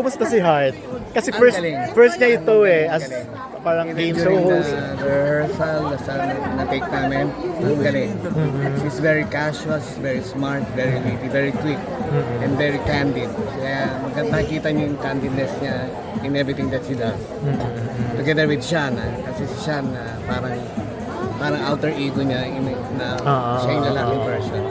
kumusta si Heart? Kasi Ang first galing. first niya ito as galing. parang game show During host. the rehearsal, na-take namin, ang galing. She's very casual, she's very smart, very witty, very quick, and very candid. Kaya makikita niyo yung candidness niya in everything that she does. Together with Sean, kasi si Sean parang alter ego niya siya yung lalaking version.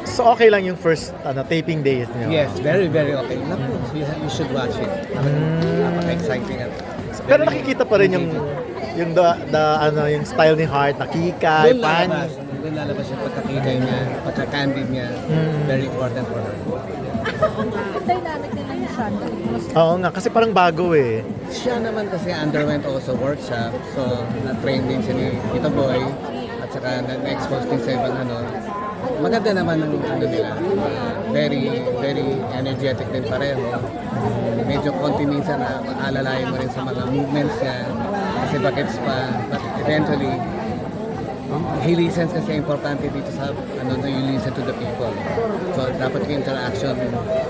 So okay lang yung first taping days niyo? Yes, very, very okay. Naku, you should watch it. Napaka-exciting. Pero nakikita pa rin yung yung style ni Heart, nakikay, funny. Doon lalabas yung pagkakikay niya, pagka-candid niya. Very important for her. Dynamic nila yung Sean. Oo nga, kasi parang bago eh. Siya naman kasi underwent also workshop. So, na-train din siya ni Tito Boy. At saka na-expose din sa ibang Maganda naman ang nila. Very, very energetic din pareho. Medyo konti minsan na alalayan mo rin sa mga movements niya. Kasi bagets pa. But eventually, he listens kasi importante dito sa you listen to the people. So dapat yung interaction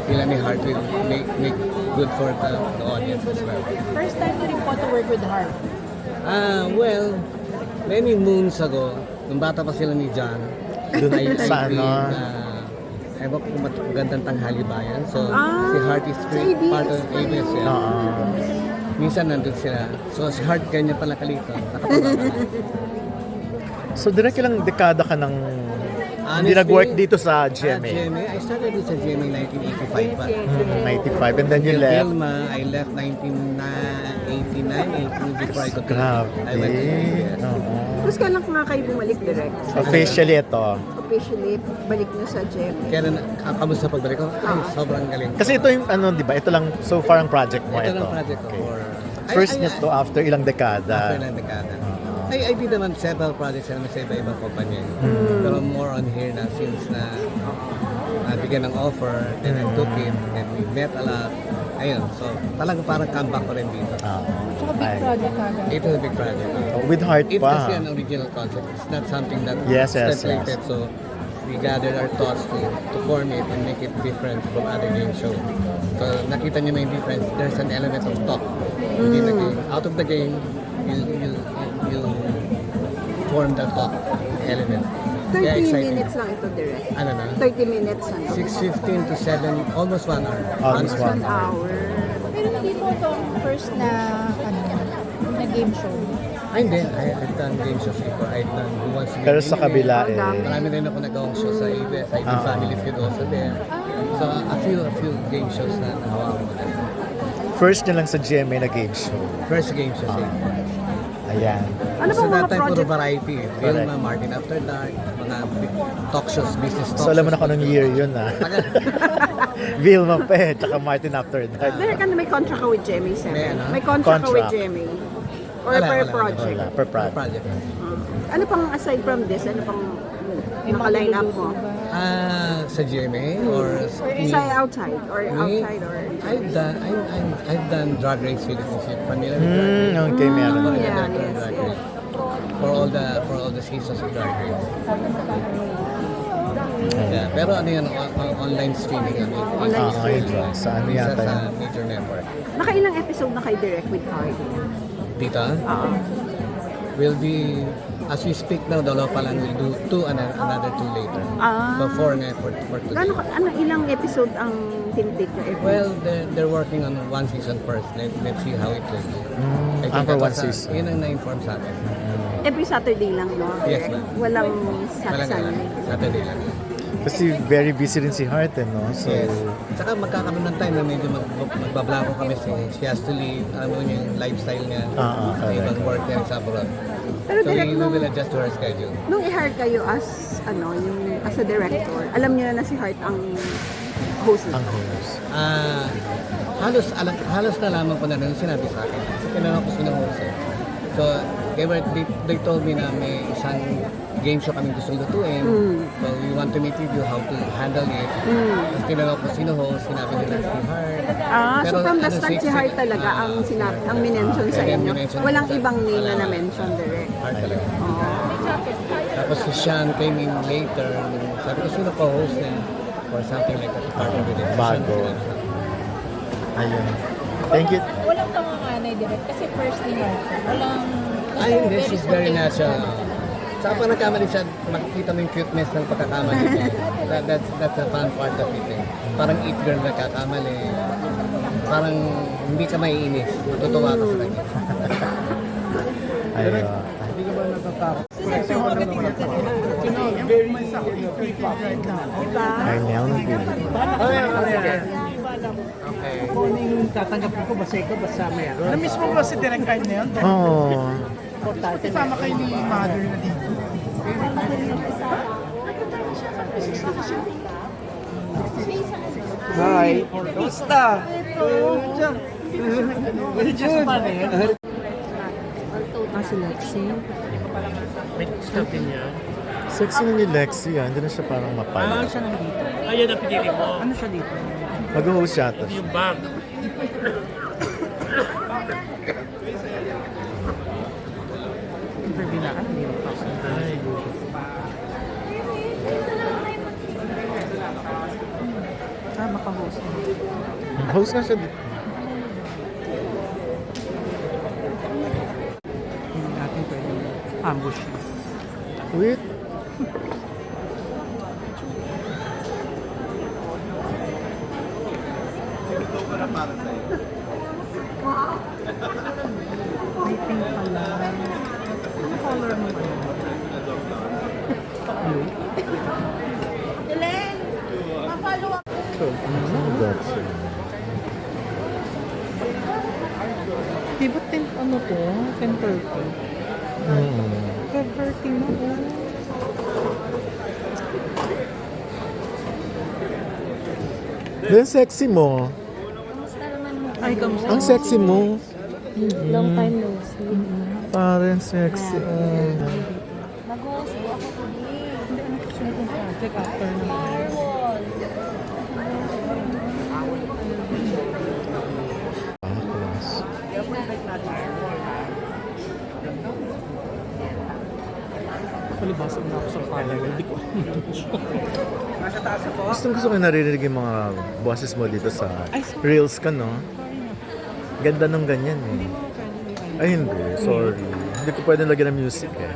nila ni Heart will make good for the audience as well. First time ko rin po to work with Heart. Well, many moons ago, nung bata pa sila ni John, doon ay Sa ewan ko kung magandang tanghali ba yan. So, si Heart is part of ABS yan. Minsan nandun sila. So, si Heart ganyan pala kalito. So direct ilang dekada ka nang hindi nag-work dito sa GMA? GMA, I started dito sa GMA 1985 pa. 95, and then you left. Vilma, I left 1989, before I got to Grabe. I went to ABS. Tapos kailan nga kayo bumalik direct? Officially ito. Officially, balik nyo sa GMA. Kaya kamusta pagbalik ko? Ay, sobrang galing. Kasi ito yung di ba? Ito lang so far ang project mo ito ito. lang project ko. First niya to after ilang dekada. After ng dekada. I did naman several projects sa iba-ibang kumpanya. Pero more on here na since na bigyan ng offer, then I took it, and we met a lot. Ayun, so talagang parang comeback ko rin dito. Tsaka big project agad. It was a big project. With Heart It's pa. kasi an original concept. It's not something that Yes. translated. So we gathered our thoughts to form it and make it different from other game shows. So nakita niyo na yung difference. There's an element of talk within the game. Out of the game, you form the talk element. 30 minutes lang ito direct. Ano na? 30 minutes. 6:15 to 7, almost 1 hour. Almost 1 1 hour. Pero hindi po itong first na game show. Ay, hindi. I've done game shows before. I've done Who Wants to Be Pero sa Millionaire. kabila Marami rin ako nagawang show sa ABS. I did Family Feud also there. So, a few game shows na nahawakan ko din. First niya lang sa GMA na game show. First game show sa ABS. Ayan. Ano So bang that mga time, puro project? variety. Vilma, Martin After Dark, mga talk shows, business talk So alam mo shows. na kung anong year yun Vilma pa tsaka Martin After Dark. There ka na may contract ka with GMA 7. May ano? May contract ka with Contract. GMA. Or Wala, per wala, project. Wala, per project. Project. Ano pang aside from this? Ano pang naka-line up mo? Sa GMA or Sa outside? Or outside? Or I've done Drag Race Philippines. Familiar with Drag Race? Okay, meron. Ako rin Yeah, nag-director ng yes, Drag Race. For all the seasons of Drag Race. Yeah, pero ano yun, online streaming ano yun. Online Ayun, sa ano Isa yata sa yun? major network. Nakailang episode na kayo direct with Heart? Dito, Oo. will be, as we speak now, dalawa pa lang, we'll do another 2 later. So 4 network for today. Ilang episode ang tinitake nyo every? Well, they're working on 1 season first. Let's see how it goes. I think for that 1 was, season. Yun ang na-inform sa atin. Every Saturday lang, no? Yes, Direct? ma'am. Walang Walang saksan. Saturday lang. Kasi very busy rin si Heart no? So, Yes. Tsaka magkakaroon ng time na medyo magbablako kami. She has to leave. Alam mo yung lifestyle niya. Sa correct. ibang work niya sa abroad. Pero So direct we will adjust to her schedule. nung i-hire kayo as a director, alam niyo na si Heart ang host ang nito. host. Halos nalaman ko na rin yung sinabi sa akin. Kasi tinanong ko sino host eh. So they told me na may isang game show kaming gustong lutuin. So we want to meet with you how to handle it. Tapos tinanong ko sino host, sinabi nila si Heart. So from the ano, start si Heart talaga ang minention sa and then inyo. minention Walang sa- ibang name na wala. na-mention direct. Heart talaga. Oh. Tapos si Sean came in later. Sabi ko, sino pa host niya? Or something like that. Partner with it. Si Sean Bago. sinabi sa akin. Ayun. Thank you. Walang panganganay direct kasi first ni Mark. Walang... Ay, hindi. She's very natural. Saka pag nagkamali siya, makikita mo yung cuteness ng pagkakamali niya. That's a fun part of it. Eh. Parang it girl nagkakamali. Parang hindi ka maiinis. Tutuwa ka sa kanya. Ayun. Hindi ka ba natatakot? Arnel ng Pili. Okay. Kung ano yung tatanggapin ko, basta ikaw, basta may ako. Na-miss mo ba si Direk Card na yun? Oo. Kasama kayo ni Mother na dito. Hi! Kamusta? Medyo sa paano yun? Si Lexi. May stop din niya. Sexy na ni Lexi ah. Hindi na siya parang mapal. siya nandito? Ayun ang pinili mo. Ano siya dito? Mag-host siya ito. Yung bag. Interview na ka? Hindi mo pa. Ay. Maka-host na. Host na siya dito. Hindi natin pwede ambush siya. Wait. May pink pala. Ano color mo ba? Blue? That's it. Di ba 10 ano to? 10:30? Mm. 10:30 na po. Then sexy mo. Ay, kamusta? Ang sexy mo. Long time no see. Parang sexy. Nag-host po ako today. Hindi, ano kasi yung project after na. Firewall. Palibasag na ako sa firewall. Di ko. Gusto ko naririnig yung mga boses mo dito sa Reels ka, no? Ganda nung ganyan eh. Ay, hindi. Sorry. Hindi ko pwede lagyan ng music eh.